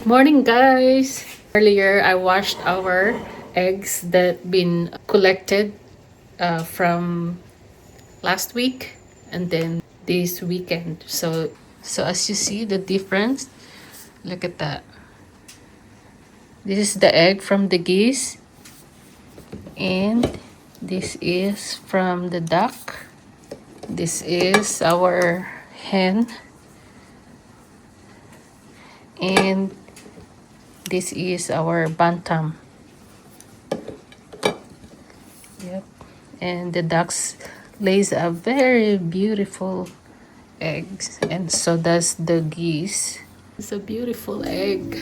Morning, guys. Earlier, I washed our eggs that been collected from last week and then this weekend. So as you see the difference, look at that. This is the egg from the geese, and this is from the duck. This is our hen, and this is our bantam. Yep. And the ducks lays a very beautiful eggs, and so does the geese. It's a beautiful egg.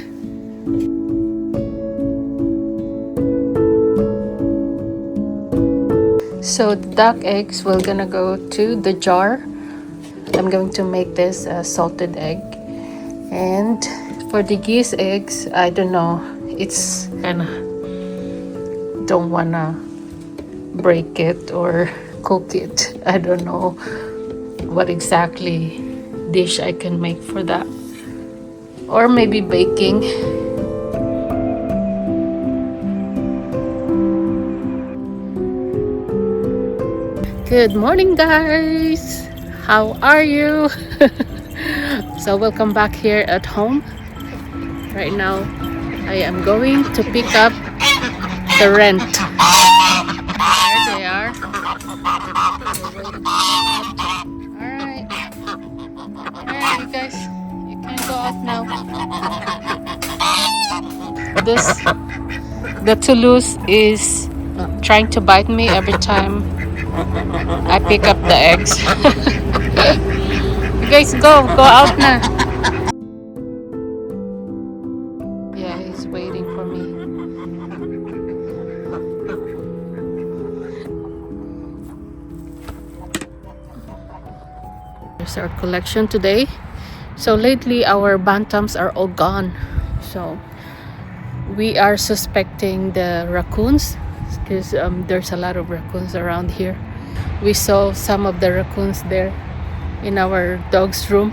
So the duck eggs will gonna go to the jar. I'm going to make this a salted egg. And for the geese eggs, I don't know, it's kinda don't wanna break it or cook it. I don't know what exactly dish I can make for that, or maybe baking. Good morning, guys. How are you? So welcome back here at home. Right now I am going to pick up the rent. There they are. Alright. Alright, you guys, you can go out now. The Toulouse is trying to bite me every time I pick up the eggs. You guys go out now. Yeah, he's waiting for me. Here's our collection today. So lately our bantams are all gone. So we are suspecting the raccoons because there's a lot of raccoons around here. We saw some of the raccoons there in our dog's room.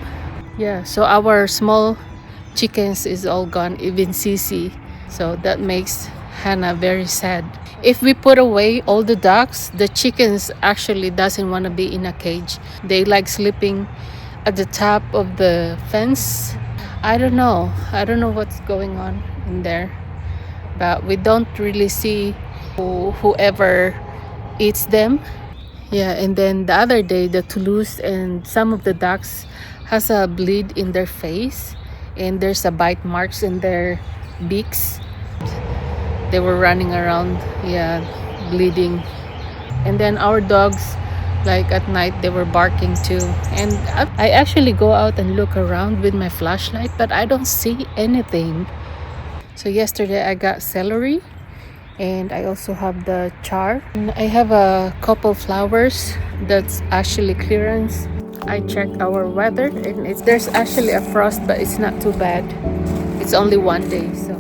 Yeah, so our small chickens is all gone, even Sisi. So that makes Hannah very sad. If we put away all the ducks, the chickens actually doesn't want to be in a cage. They like sleeping at the top of the fence. I don't know what's going on in there, but we don't really see whoever eats them. Yeah, and then the other day the Toulouse and some of the ducks has a bleed in their face, and there's a bite marks in their beaks. They were running around, yeah, bleeding. And then our dogs, like at night, they were barking too. And I actually go out and look around with my flashlight, but I don't see anything. So yesterday I got celery, and I also have the char. And I have a couple flowers that's actually clearance. I checked our weather, and there's actually a frost, but it's not too bad. It's only one day, so.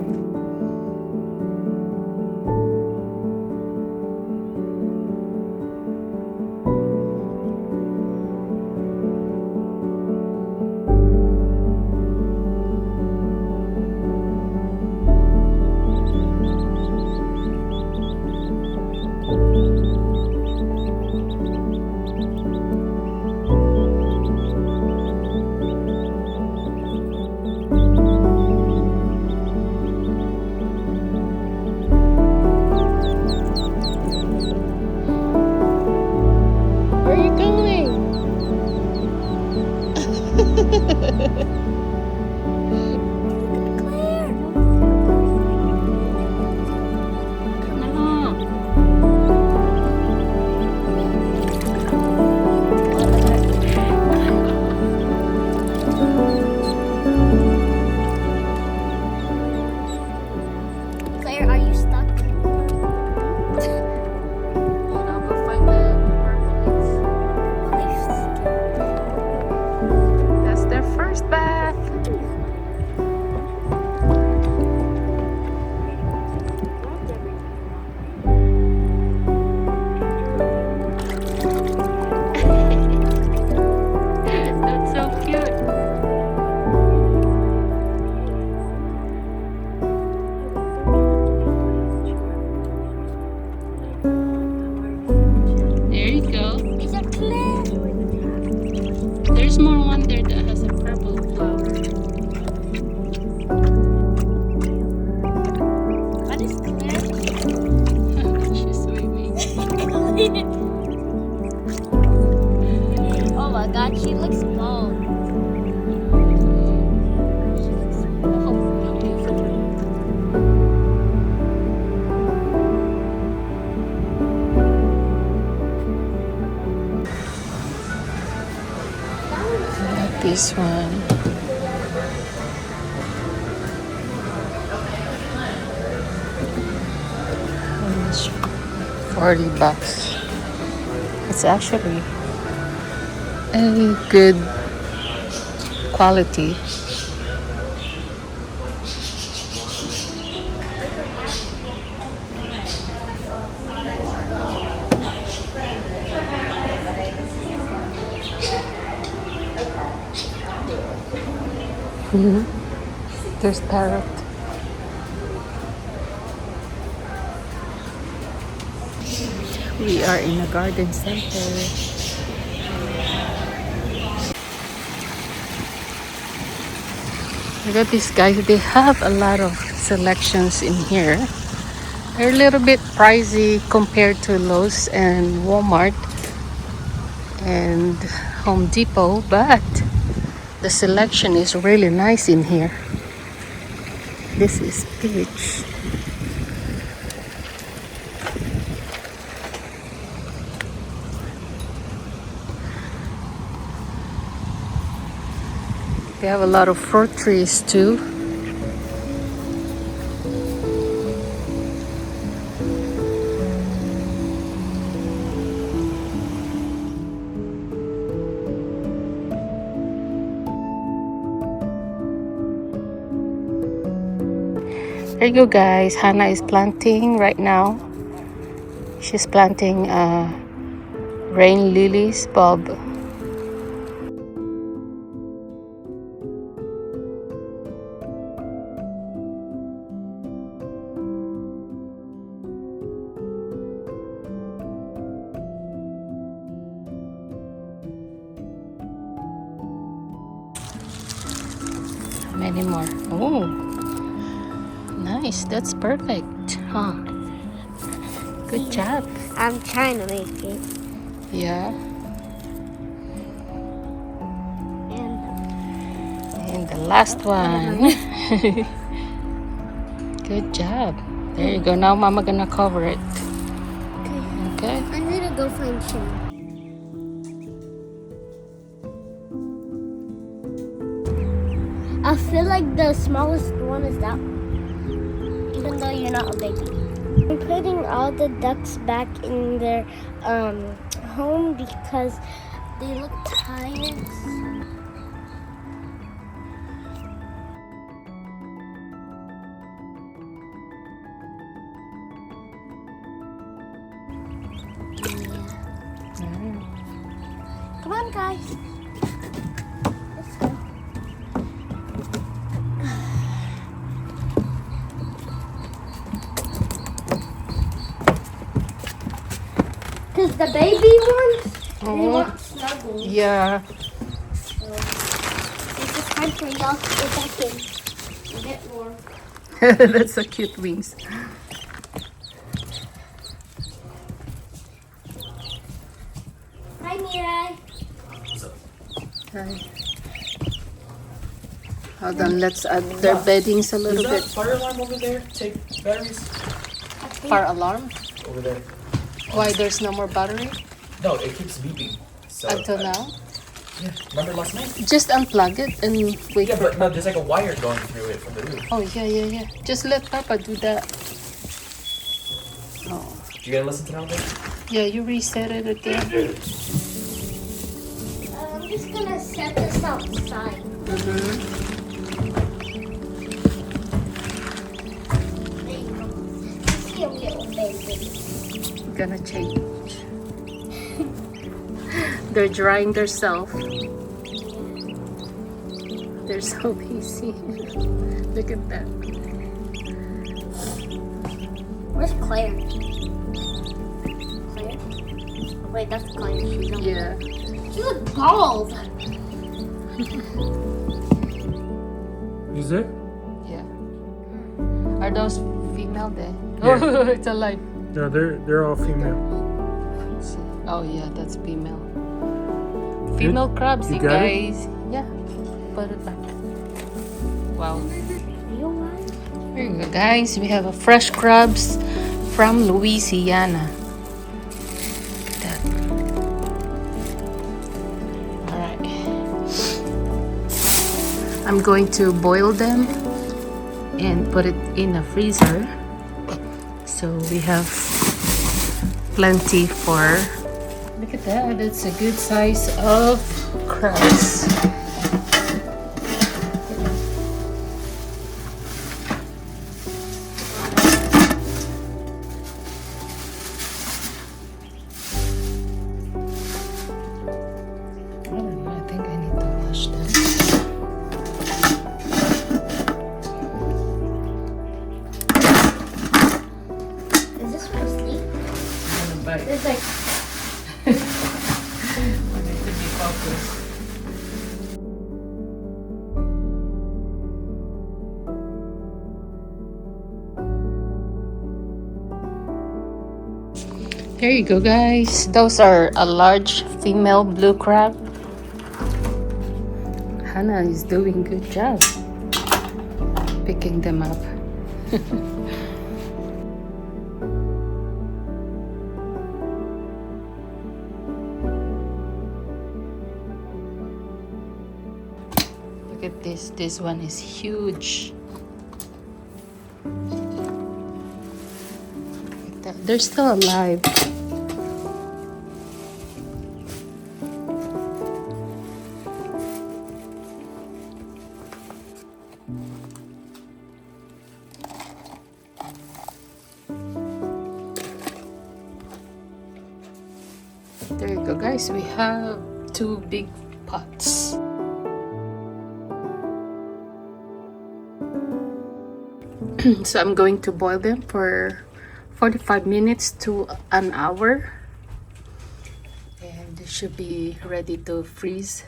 Oh my god, she looks small. This one. It's $40. It's actually a good quality. There's parrot. We are in a garden center. Look at these guys. They have a lot of selections in here. They're a little bit pricey compared to Lowe's and Walmart and Home Depot, but the selection is really nice in here. This is peach. They have a lot of fruit trees too. There you go, guys. Hannah is planting right now. She's planting rain lilies bulb. Many more. Oh, nice. That's perfect. Huh? Good job. I'm trying to make it. Yeah. And the last one. Good job. There you go. Now Mama gonna cover it. Okay. I need to go find Shane. I feel like the smallest one is that one, even though you're not a baby. I'm putting all the ducks back in their home because they look tired. Come on, guys. Let's go. Because the baby ones, they want snuggle. Yeah. So it's just time for y'all to go back in and get more. That's a cute wings. Hi, Mirai. Okay. Hold on, let's add their beddings a little bit. Fire alarm over there? Take batteries Fire alarm? over there. Why there's no more battery No, it keeps beeping. So until now? Yeah, remember last night? Just unplug it and wait Yeah, for but no, there's like a wire going through it from the roof. Oh, yeah. Just let Papa do that. Oh. You gonna listen to that one? Yeah, you reset it again. I'm just gonna set this outside. There you go. You see a little baby. Gonna change. They're drying themselves. They're so busy. Look at that. Where's Claire? Claire? Oh, wait, that's Claire. She's over Yeah. there. She looks bald. Is it? Yeah. Are those female there? Oh, it's alive. No, they're all female. Oh yeah, that's female. Female crabs, You you got it? guys. Yeah, put it back. Wow. Here you go, guys. We have a fresh crabs from Louisiana. Look at that. All right. I'm going to boil them and put it in a freezer. So we have plenty for. Look at that. It's a good size of crabs. I don't know. I think I need to wash them. Is this for sleep? But It's like I need to be focused. There you go, guys. Those are a large female blue crab. Hannah is doing good job picking them up. Look at this. This one is huge. Look at that. They're still alive. There you go, guys. We have 2 big pots. So I'm going to boil them for 45 minutes to an hour. And they should be ready to freeze.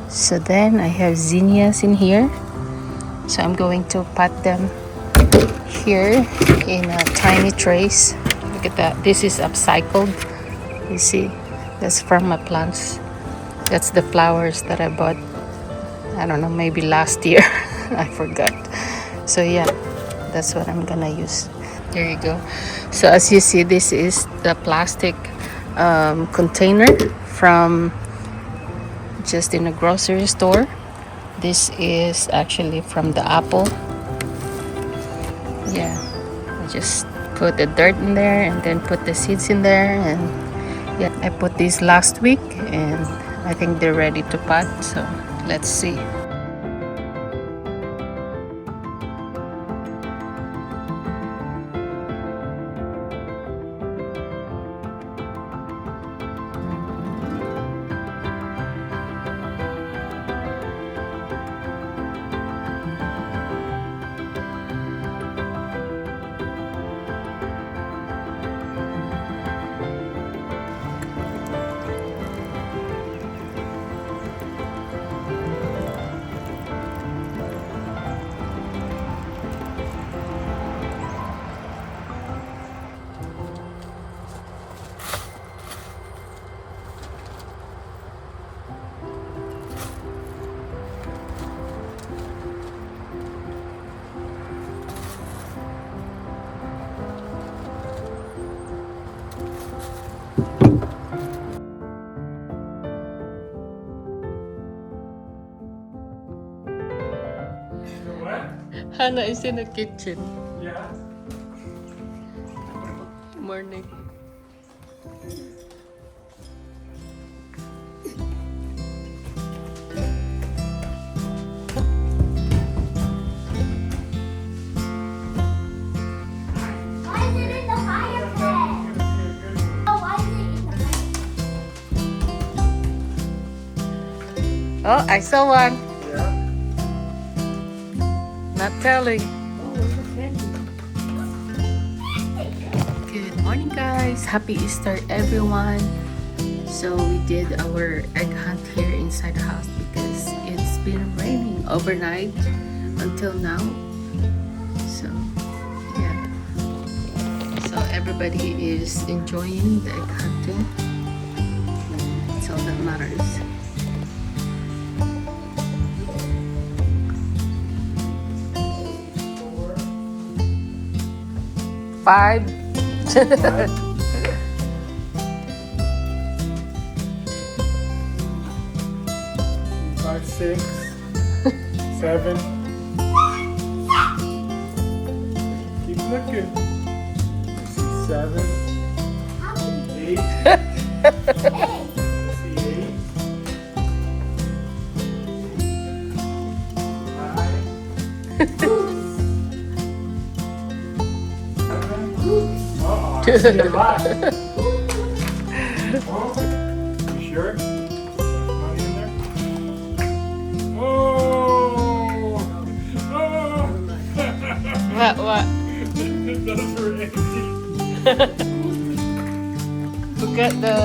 So then I have zinnias in here. So I'm going to pot them here in a tiny trays. Look at that. This is upcycled. You see, that's from my plants. That's the flowers that I bought. I don't know, maybe last year. I forgot. So yeah, that's what I'm gonna use. There you go. So as you see, this is the plastic container from just in a grocery store. This is actually from the apple. Yeah, I just put the dirt in there and then put the seeds in there, and yeah, I put these last week and I think they're ready to pot. So let's see. Hannah is in the kitchen. Yeah. Morning. why is it in the fireplace? Oh, why Oh, I saw one. Yeah. Not telling. Good morning, guys. Happy Easter, everyone. So we did our egg hunt here inside the house because it's been raining overnight until now. So yeah. So everybody is enjoying the egg hunting. That's all that matters. Five. 5, 6, 7. Keep looking. I see 7, 8. I see 8. 9. I see a lot. Oh, you sure? Money in there? Oh! Oh! What? Those were empty. Look at the.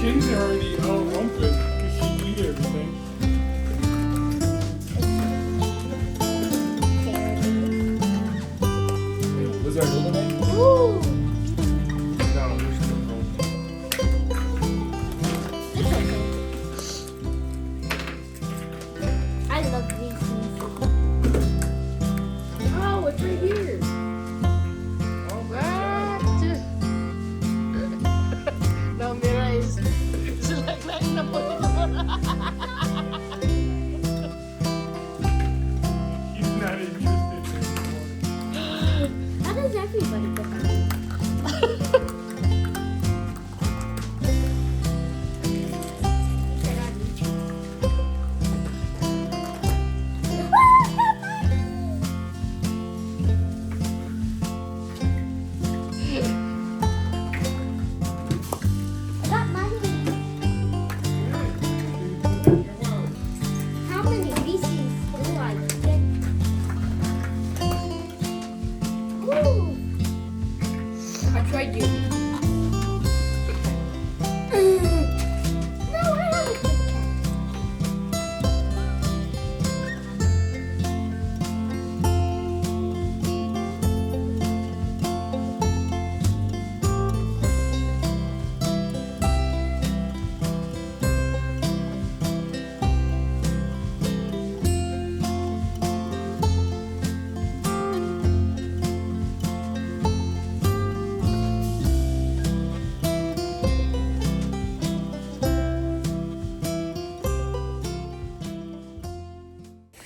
She's already all open because she eat everything.